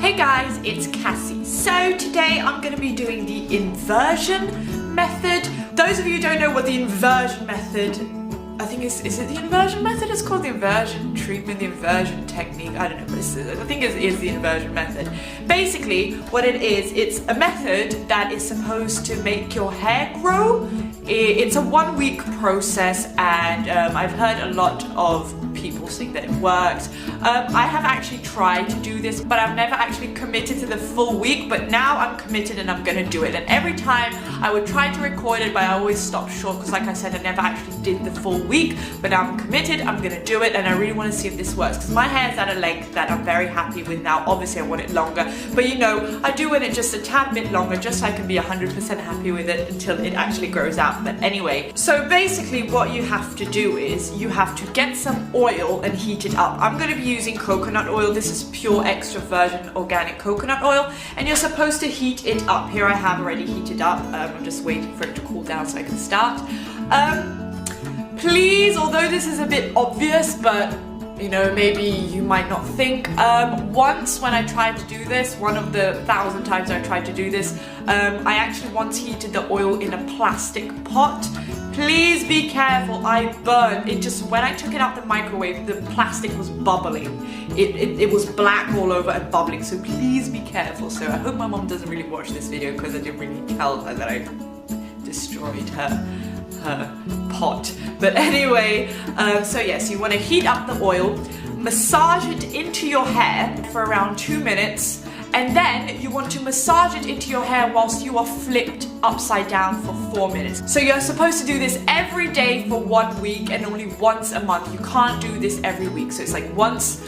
Hey guys, it's Cassie. So today I'm going to be doing the inversion method. Those of you who don't know what the inversion method, I think is it the inversion method? It's called the inversion treatment, the inversion technique. I don't know, but I think it is the inversion method. Basically, what it is, it's a method that is supposed to make your hair grow. It's a 1 week process, and I've heard a lot of people saying that it works. I have actually tried to do this, but I've never actually committed to the full week, but now I'm committed and I'm gonna do it. And every time I would try to record it, but I always stop short because, like I said, I never actually did the full week. But now I'm committed, I'm gonna do it, and I really want to see if this works because my hair is at a length that I'm very happy with now. Obviously I want it longer, but you know, I do want it just a tad bit longer just so I can be 100% happy with it until it actually grows out. But anyway, so basically what you have to do is you have to get some oil and heat it up. I'm going to be using coconut oil. This is pure extra virgin organic coconut oil, and you're supposed to heat it up. Here I have already heated up. I'm just waiting for it to cool down so I can start. Please, although this is a bit obvious, but you know, maybe you might not think. Once when I tried to do this, one of the 1,000 times I tried to do this, I actually once heated the oil in a plastic pot. Please be careful, I burned. It just, when I took it out the microwave, the plastic was bubbling. It was black all over and bubbling, so please be careful. So I hope my mom doesn't really watch this video because I didn't really tell her that I destroyed her pot. But anyway, so yes, you want to heat up the oil, massage it into your hair for around 2 minutes, and then you want to massage it into your hair whilst you are flipped upside down for 4 minutes. So you're supposed to do this every day for 1 week and only once a month. You can't do this every week. So it's like once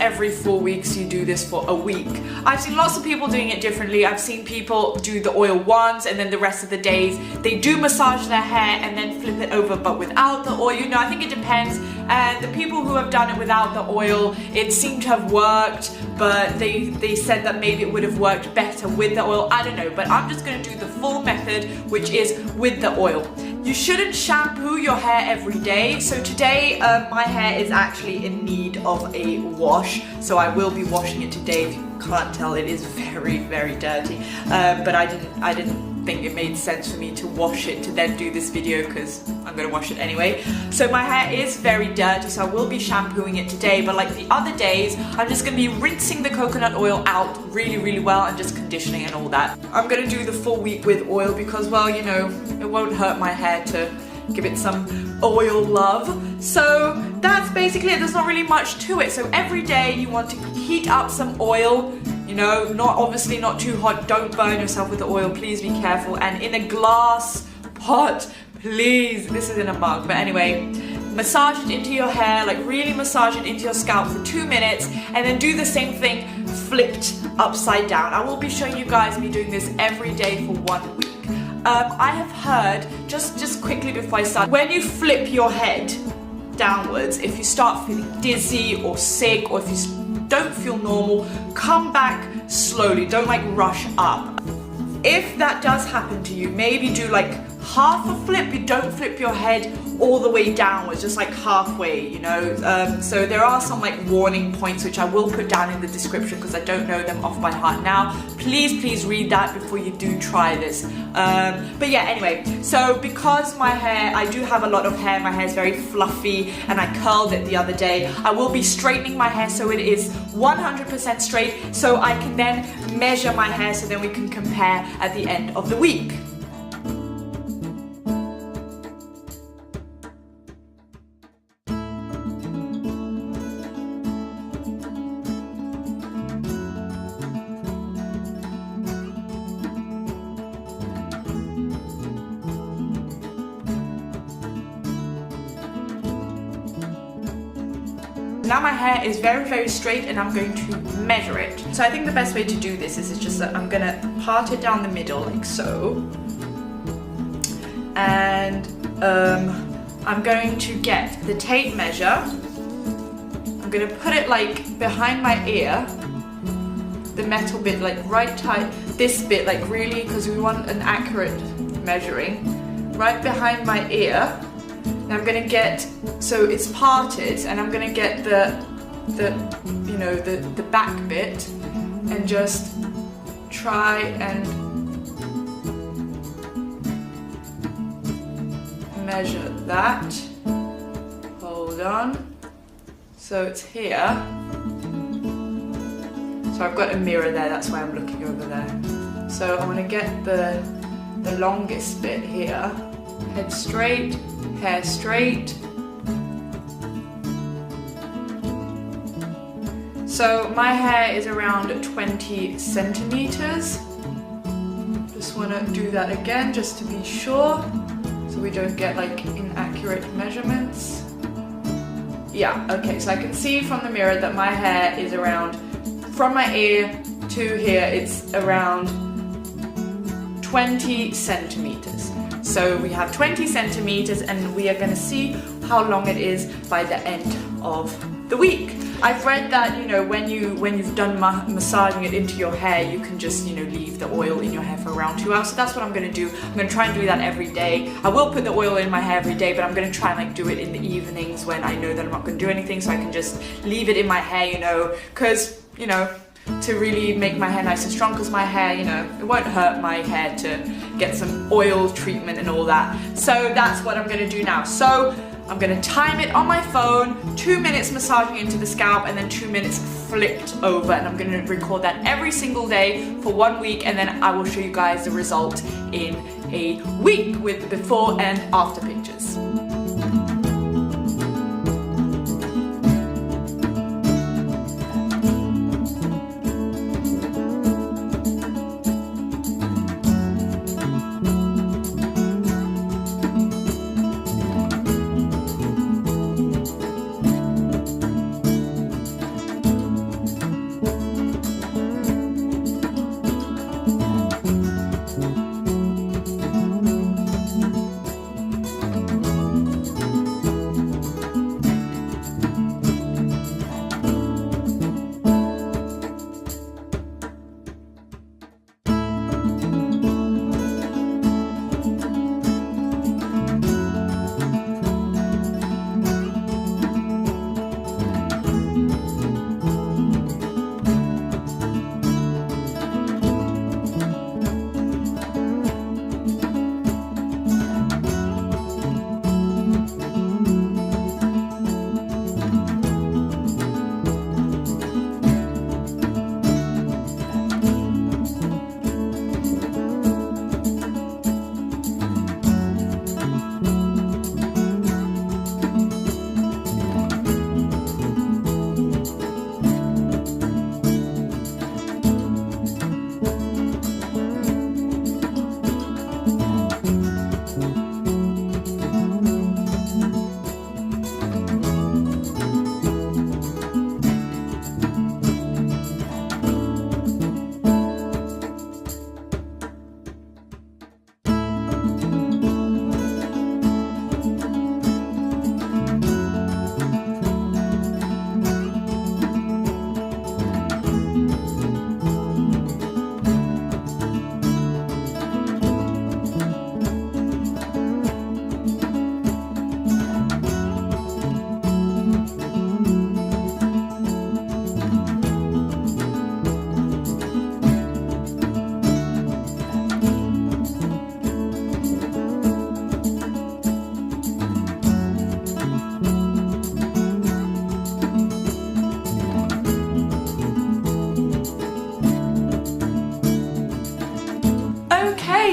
every 4 weeks you do this for a week. I've seen lots of people doing it differently. I've seen people do the oil once and then the rest of the days they do massage their hair and then flip it over but without the oil. You know, I think it depends. And the people who have done it without the oil, it seemed to have worked, but they said that maybe it would have worked better with the oil. I don't know, but I'm just going to do the full method, which is with the oil. You shouldn't shampoo your hair every day. So today my hair is actually in need of a wash, so I will be washing it today. If you can't tell, it is very, very dirty, but I didn't think it made sense for me to wash it to then do this video because I'm gonna wash it anyway. So my hair is very dirty, so I will be shampooing it today, but like the other days I'm just gonna be rinsing the coconut oil out really, really well and just conditioning and all that. I'm gonna do the full week with oil because, well, you know, it won't hurt my hair to give it some oil love. So that's basically it. There's not really much to it. So every day you want to heat up some oil, you know, obviously not too hot. Don't burn yourself with the oil, please be careful. And in a glass pot, please. This is in a mug, but anyway, massage it into your hair, like really massage it into your scalp for 2 minutes, and then do the same thing flipped upside down. I will be showing you guys me doing this every day for 1 week. I have heard, just quickly before I start, when you flip your head downwards, if you start feeling dizzy or sick, or if you don't feel normal, come back slowly, don't like rush up. If that does happen to you, maybe do like half a flip. You don't flip your head all the way downwards, just like halfway, you know. So there are some like warning points which I will put down in the description because I don't know them off by heart now. Please read that before you do try this. But yeah, anyway, so because my hair, I do have a lot of hair, my hair is very fluffy and I curled it the other day, I will be straightening my hair so it is 100% straight, so I can then measure my hair so then we can compare at the end of the week. Now my hair is very, very straight and I'm going to measure it. So I think the best way to do this is just that I'm gonna part it down the middle like so. And I'm going to get the tape measure. I'm gonna put it like behind my ear, the metal bit like right tight, this bit like really, because we want an accurate measuring, right behind my ear. And I'm gonna get, so it's parted, and I'm gonna get the back bit and just try and measure that. Hold on. So it's here. So I've got a mirror there, that's why I'm looking over there. So I'm going to get the longest bit here. Head straight, hair straight. So my hair is around 20 centimeters. Just want to do that again just to be sure, so we don't get like inaccurate measurements. Yeah, okay, so I can see from the mirror that my hair is around, from my ear to here, it's around 20 centimeters. So we have 20 centimeters and we are going to see how long it is by the end of the week. I've read that, you know, when you've done massaging it into your hair, you can just, you know, leave the oil in your hair for around 2 hours. So that's what I'm going to do. I'm going to try and do that every day. I will put the oil in my hair every day, but I'm going to try and like do it in the evenings when I know that I'm not going to do anything, so I can just leave it in my hair, you know, because, you know, to really make my hair nice and strong, because my hair, you know, it won't hurt my hair to get some oil treatment and all that. So that's what I'm going to do now. So I'm going to time it on my phone, 2 minutes massaging into the scalp and then 2 minutes flipped over, and I'm going to record that every single day for 1 week, and then I will show you guys the result in a week with the before and after pictures.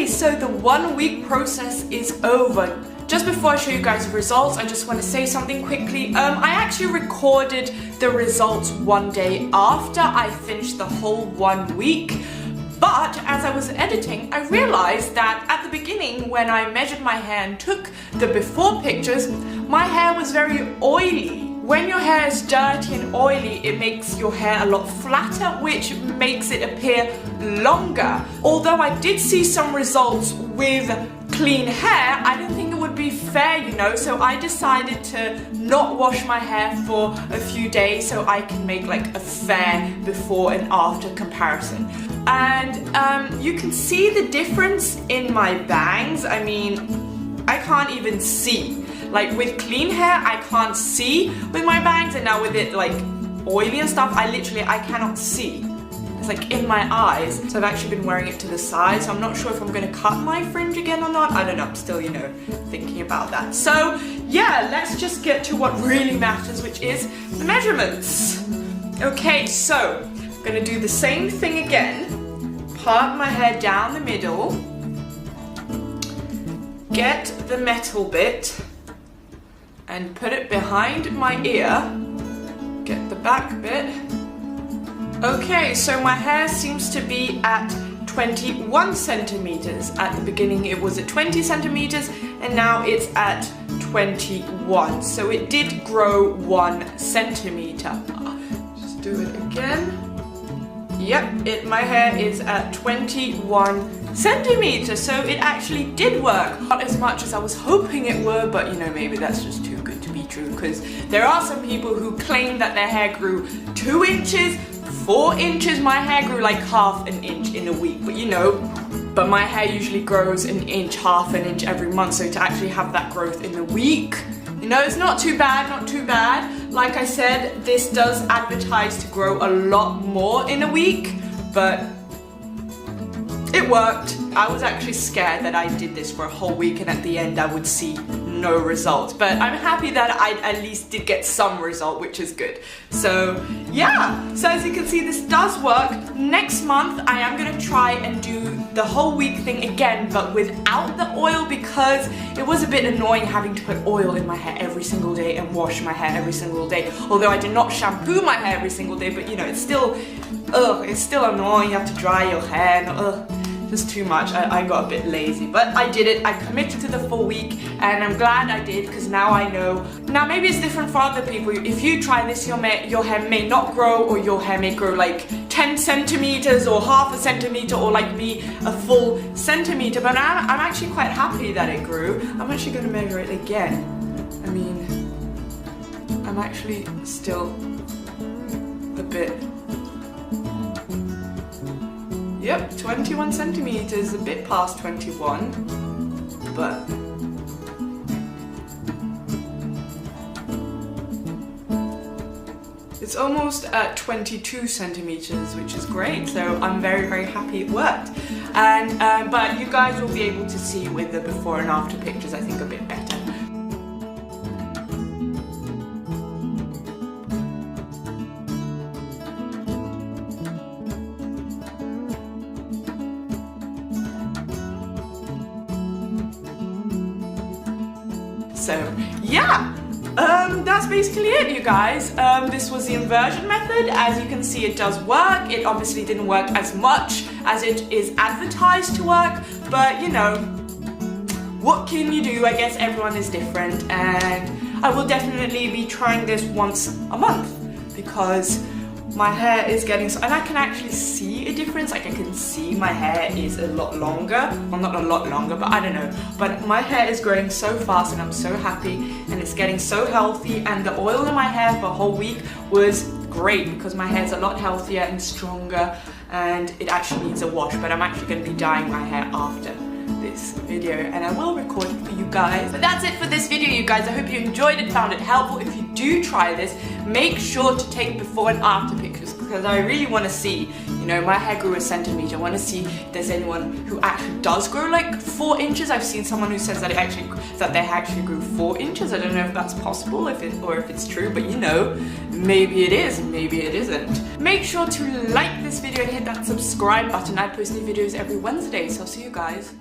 So the 1 week process is over. Just before I show you guys the results, I just want to say something quickly. I actually recorded the results 1 day after I finished the whole 1 week. But as I was editing, I realized that at the beginning, when I measured my hair and took the before pictures, my hair was very oily. When your hair is dirty and oily, it makes your hair a lot flatter, which makes it appear longer. Although I did see some results with clean hair, I didn't think it would be fair, you know, so I decided to not wash my hair for a few days so I can make like a fair before and after comparison. And you can see the difference in my bangs. I mean, I can't even see. Like with clean hair, I can't see with my bangs, and now with it like oily and stuff, I cannot see. it's like in my eyes. So I've actually been wearing it to the side. So I'm not sure if I'm gonna cut my fringe again or not. I don't know, I'm still, you know, thinking about that. So yeah, let's just get to what really matters, which is the measurements. Okay, so I'm gonna do the same thing again. Part my hair down the middle. Get the metal bit and put it behind my ear. Get the back bit. Okay, so my hair seems to be at 21 centimeters. At the beginning it was at 20 centimeters and now it's at 21. So it did grow 1 centimeter. Just do it again. Yep, my hair is at 21 centimeters, so it actually did work. Not as much as I was hoping it would, but you know, maybe that's just too good to be true, because there are some people who claim that their hair grew 2 inches, 4 inches. My hair grew like half an inch in a week, but you know, but my hair usually grows an inch, half an inch every month, so to actually have that growth in a week, you know, it's not too bad, not too bad. Like I said, this does advertise to grow a lot more in a week, but it worked. I was actually scared that I did this for a whole week and at the end I would see no results, but I'm happy that I at least did get some result, which is good. So yeah, so as you can see, this does work. Next month I am gonna try and do the whole week thing again, but without the oil, because it was a bit annoying having to put oil in my hair every single day and wash my hair every single day. Although I did not shampoo my hair every single day, but you know, it's still annoying. You have to dry your hair and just too much. I got a bit lazy, but I did it. I committed to the full week and I'm glad I did, because now I know. Now maybe it's different for other people. If you try this, your hair may not grow, or your hair may grow like 10 centimeters or half a centimeter, or like me, a full centimeter, but I'm actually quite happy that it grew. I'm actually going to measure it again. I mean, I'm actually still a bit. Yep, 21 centimeters, a bit past 21, but it's almost at 22 centimeters, which is great. So I'm very, very happy it worked. And but you guys will be able to see with the before and after pictures, I think, a bit better. So yeah, that's basically it, you guys. This was the inversion method. As you can see, it does work. It obviously didn't work as much as it is advertised to work, but you know, what can you do? I guess everyone is different, and I will definitely be trying this once a month, because my hair is getting so, and I can actually see a difference. Like I can see my hair is a lot longer. Well, not a lot longer, but I don't know. But my hair is growing so fast and I'm so happy, and it's getting so healthy, and the oil in my hair for a whole week was great, because my hair is a lot healthier and stronger, and it actually needs a wash, but I'm actually going to be dyeing my hair after this video, and I will record it for you guys. But that's it for this video, you guys. I hope you enjoyed it, found it helpful. If you do try this, make sure to take before and after pictures, because I really want to see, you know, my hair grew a centimeter. I want to see if there's anyone who actually does grow like 4 inches. I've seen someone who says that their hair actually grew 4 inches. I don't know if that's possible, or if it's true, but you know, maybe it is, maybe it isn't. Make sure to like this video and hit that subscribe button. I post new videos every Wednesday, so I'll see you guys